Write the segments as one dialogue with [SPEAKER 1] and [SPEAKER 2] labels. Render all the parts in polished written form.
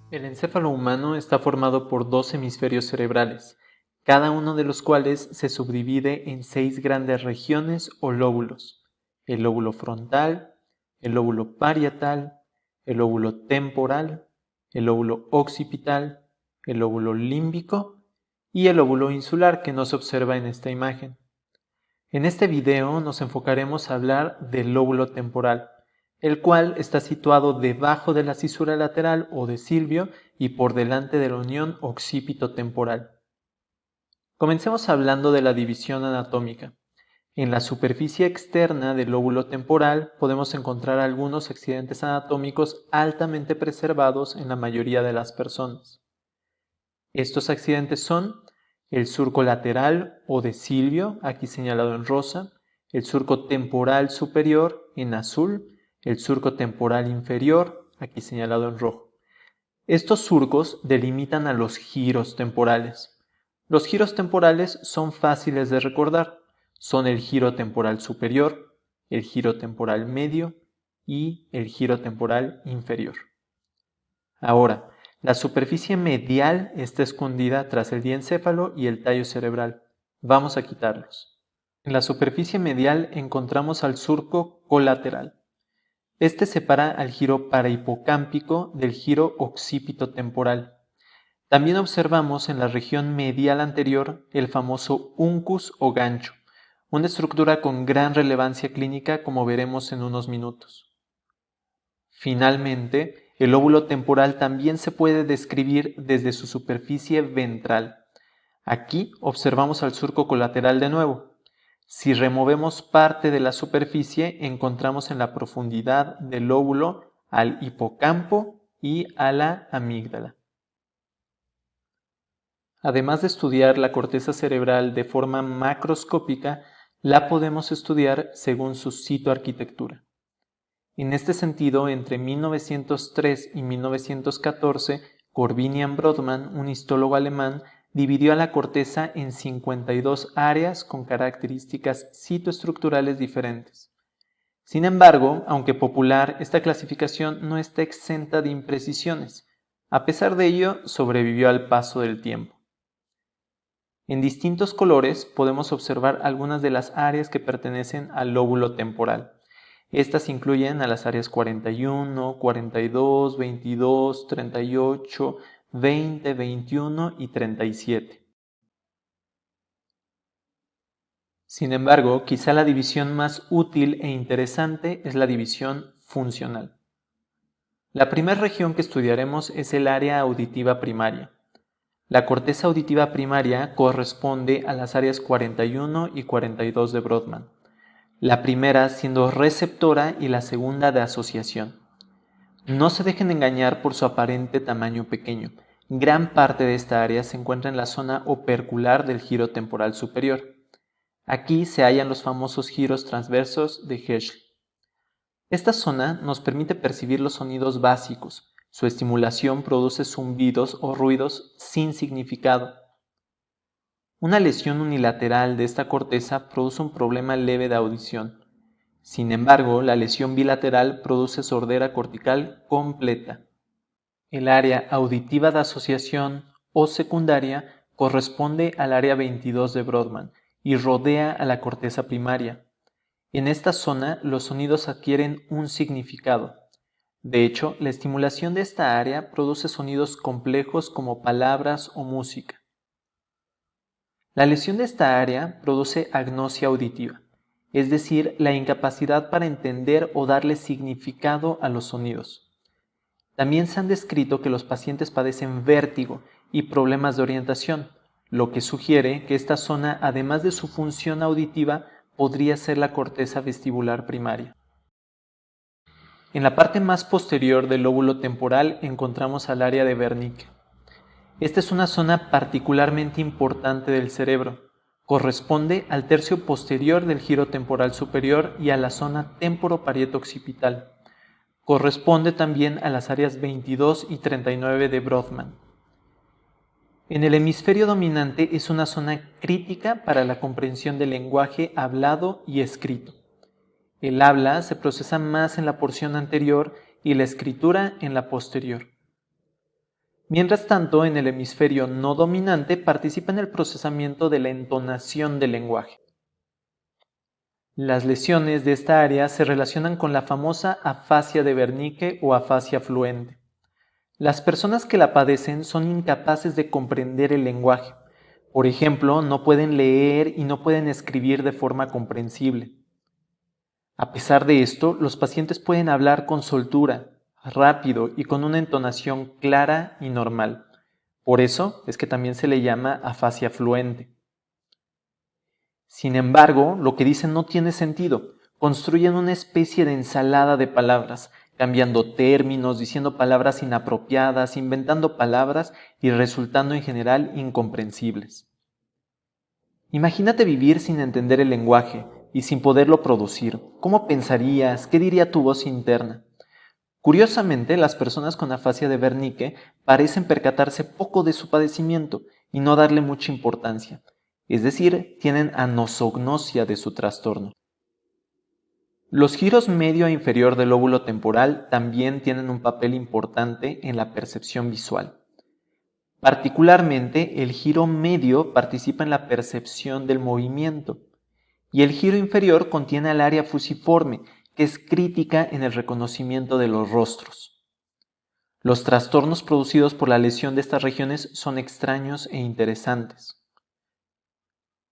[SPEAKER 1] El encéfalo humano está formado por dos hemisferios cerebrales, cada uno de los cuales se subdivide en 6 grandes regiones o lóbulos: el lóbulo frontal, el lóbulo parietal, el lóbulo temporal, el lóbulo occipital, el lóbulo límbico y el lóbulo insular, que no se observa en esta imagen. En este video nos enfocaremos a hablar del lóbulo temporal, el cual está situado debajo de la cisura lateral o decilvio y por delante de la unión occipito-temporal. Comencemos hablando de la división anatómica. En la superficie externa del lóbulo temporal podemos encontrar algunos accidentes anatómicos altamente preservados en la mayoría de las personas. Estos accidentes son el surco lateral o decilvio, aquí señalado en rosa, el surco temporal superior en azul, el surco temporal inferior, aquí señalado en rojo. Estos surcos delimitan a los giros temporales. Los giros temporales son fáciles de recordar. Son el giro temporal superior, el giro temporal medio y el giro temporal inferior. Ahora, la superficie medial está escondida tras el diencéfalo y el tallo cerebral. Vamos a quitarlos. En la superficie medial encontramos al surco colateral. Este separa al giro parahipocámpico del giro occipito-temporal. También observamos en la región medial anterior el famoso uncus o gancho, una estructura con gran relevancia clínica, como veremos en unos minutos. Finalmente, el lóbulo temporal también se puede describir desde su superficie ventral. Aquí observamos al surco colateral de nuevo. Si removemos parte de la superficie, encontramos en la profundidad del lóbulo al hipocampo y a la amígdala. Además de estudiar la corteza cerebral de forma macroscópica, la podemos estudiar según su citoarquitectura. En este sentido, entre 1903 y 1914, Corbinian Brodmann, un histólogo alemán, dividió a la corteza en 52 áreas con características citoestructurales diferentes. Sin embargo, aunque popular, esta clasificación no está exenta de imprecisiones. A pesar de ello, sobrevivió al paso del tiempo. En distintos colores podemos observar algunas de las áreas que pertenecen al lóbulo temporal. Estas incluyen a las áreas 41, 42, 22, 38, 20, 21 y 37. Sin embargo, quizá la división más útil e interesante es la división funcional. La primera región que estudiaremos es el área auditiva primaria. La corteza auditiva primaria corresponde a las áreas 41 y 42 de Brodmann, la primera siendo receptora y la segunda de asociación. No se dejen engañar por su aparente tamaño pequeño. Gran parte de esta área se encuentra en la zona opercular del giro temporal superior. Aquí se hallan los famosos giros transversos de Hershey. Esta zona nos permite percibir los sonidos básicos. Su estimulación produce zumbidos o ruidos sin significado. Una lesión unilateral de esta corteza produce un problema leve de audición. Sin embargo, la lesión bilateral produce sordera cortical completa. El área auditiva de asociación o secundaria corresponde al área 22 de Brodmann y rodea a la corteza primaria. En esta zona, los sonidos adquieren un significado. De hecho, la estimulación de esta área produce sonidos complejos como palabras o música. La lesión de esta área produce agnosia auditiva, es decir, la incapacidad para entender o darle significado a los sonidos. También se han descrito que los pacientes padecen vértigo y problemas de orientación, lo que sugiere que esta zona, además de su función auditiva, podría ser la corteza vestibular primaria. En la parte más posterior del lóbulo temporal encontramos al área de Wernicke. Esta es una zona particularmente importante del cerebro. Corresponde al tercio posterior del giro temporal superior y a la zona temporoparieto-occipital. Corresponde también a las áreas 22 y 39 de Brodmann. En el hemisferio dominante es una zona crítica para la comprensión del lenguaje hablado y escrito. El habla se procesa más en la porción anterior y la escritura en la posterior. Mientras tanto, en el hemisferio no dominante participa en el procesamiento de la entonación del lenguaje. Las lesiones de esta área se relacionan con la famosa afasia de Wernicke o afasia fluente. Las personas que la padecen son incapaces de comprender el lenguaje. Por ejemplo, no pueden leer y no pueden escribir de forma comprensible. A pesar de esto, los pacientes pueden hablar con soltura, rápido y con una entonación clara y normal. Por eso es que también se le llama afasia fluente. Sin embargo, lo que dicen no tiene sentido. Construyen una especie de ensalada de palabras, cambiando términos, diciendo palabras inapropiadas, inventando palabras y resultando en general incomprensibles. Imagínate vivir sin entender el lenguaje y sin poderlo producir. ¿Cómo pensarías? ¿Qué diría tu voz interna? Curiosamente, las personas con afasia de Wernicke parecen percatarse poco de su padecimiento y no darle mucha importancia. Es decir, tienen anosognosia de su trastorno. Los giros medio e inferior del lóbulo temporal también tienen un papel importante en la percepción visual. Particularmente, el giro medio participa en la percepción del movimiento y el giro inferior contiene el área fusiforme, que es crítica en el reconocimiento de los rostros. Los trastornos producidos por la lesión de estas regiones son extraños e interesantes.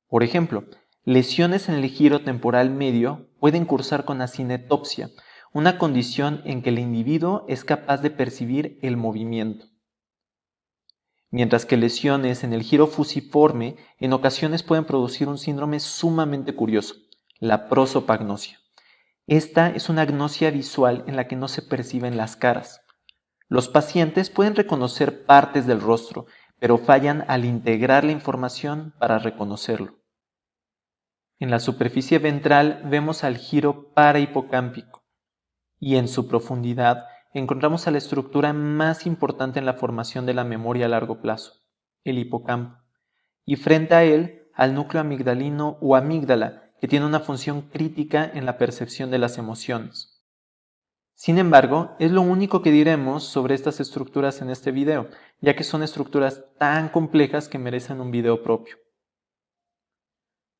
[SPEAKER 1] Por ejemplo, lesiones en el giro temporal medio pueden cursar con acinetopsia, una condición en que el individuo es capaz de percibir el movimiento. Mientras que lesiones en el giro fusiforme en ocasiones pueden producir un síndrome sumamente curioso, la prosopagnosia. Esta es una agnosia visual en la que no se perciben las caras. Los pacientes pueden reconocer partes del rostro, pero fallan al integrar la información para reconocerlo. En la superficie ventral vemos al giro parahipocámpico y en su profundidad encontramos a la estructura más importante en la formación de la memoria a largo plazo, el hipocampo, y frente a él al núcleo amigdalino o amígdala, que tiene una función crítica en la percepción de las emociones. Sin embargo, es lo único que diremos sobre estas estructuras en este video, ya que son estructuras tan complejas que merecen un video propio.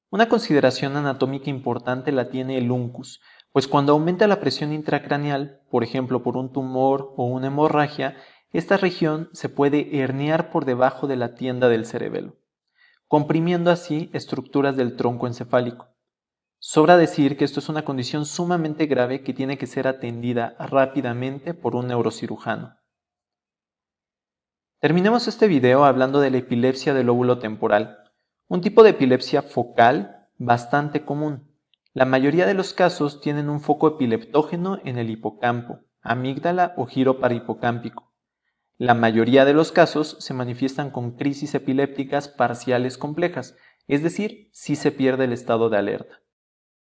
[SPEAKER 1] Una consideración anatómica importante la tiene el uncus, pues cuando aumenta la presión intracraneal, por ejemplo por un tumor o una hemorragia, esta región se puede herniar por debajo de la tienda del cerebelo, comprimiendo así estructuras del tronco encefálico. Sobra decir que esto es una condición sumamente grave que tiene que ser atendida rápidamente por un neurocirujano. Terminemos este video hablando de la epilepsia del lóbulo temporal, un tipo de epilepsia focal bastante común. La mayoría de los casos tienen un foco epileptógeno en el hipocampo, amígdala o giro parahipocámpico. La mayoría de los casos se manifiestan con crisis epilépticas parciales complejas, es decir, sí se pierde el estado de alerta.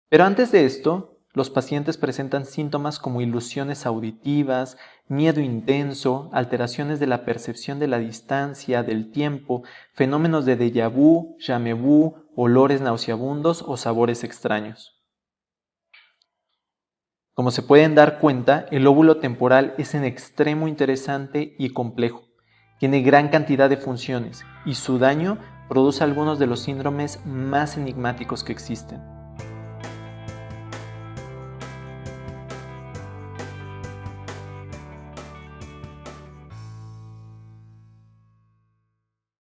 [SPEAKER 1] Pero antes de esto, los pacientes presentan síntomas como ilusiones auditivas, miedo intenso, alteraciones de la percepción de la distancia, del tiempo, fenómenos de déjà vu, jamais vu, olores nauseabundos o sabores extraños. Como se pueden dar cuenta, el lóbulo temporal es en extremo interesante y complejo. Tiene gran cantidad de funciones y su daño produce algunos de los síndromes más enigmáticos que existen.